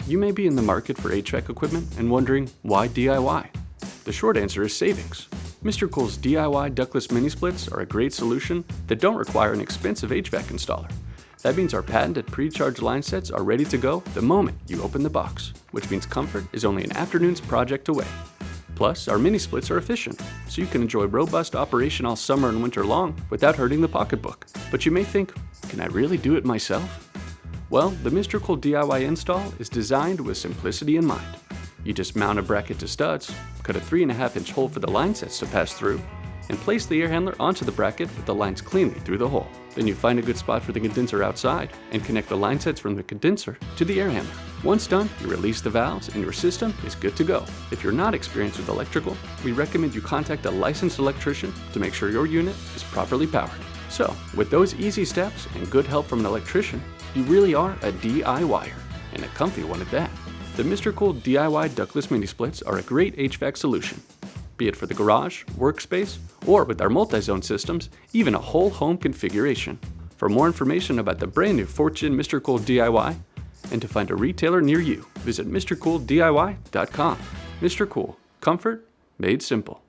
You may be in the market for HVAC equipment and wondering, why DIY? The short answer is savings. Mr. Cool's DIY ductless mini splits are a great solution that don't require an expensive HVAC installer. That means our patented pre-charged line sets are ready to go the moment you open the box, which means comfort is only an afternoon's project away. Plus, our mini splits are efficient, so you can enjoy robust operation all summer and winter long without hurting the pocketbook. But you may think, can I really do it myself? Well, the Mr. Cool DIY install is designed with simplicity in mind. You just mount a bracket to studs, cut a 3.5-inch hole for the line sets to pass through, and place the air handler onto the bracket with the lines cleanly through the hole. Then you find a good spot for the condenser outside and connect the line sets from the condenser to the air handler. Once done, you release the valves and your system is good to go. If you're not experienced with electrical, we recommend you contact a licensed electrician to make sure your unit is properly powered. So, with those easy steps and good help from an electrician, you really are a DIYer, and a comfy one at that. The Mr. Cool DIY ductless mini splits are a great HVAC solution, be it for the garage, workspace, or with our multi-zone systems, even a whole home configuration. For more information about the brand new 4th-gen Mr. Cool DIY, and to find a retailer near you, visit MrCoolDIY.com. Mr. Cool, comfort made simple.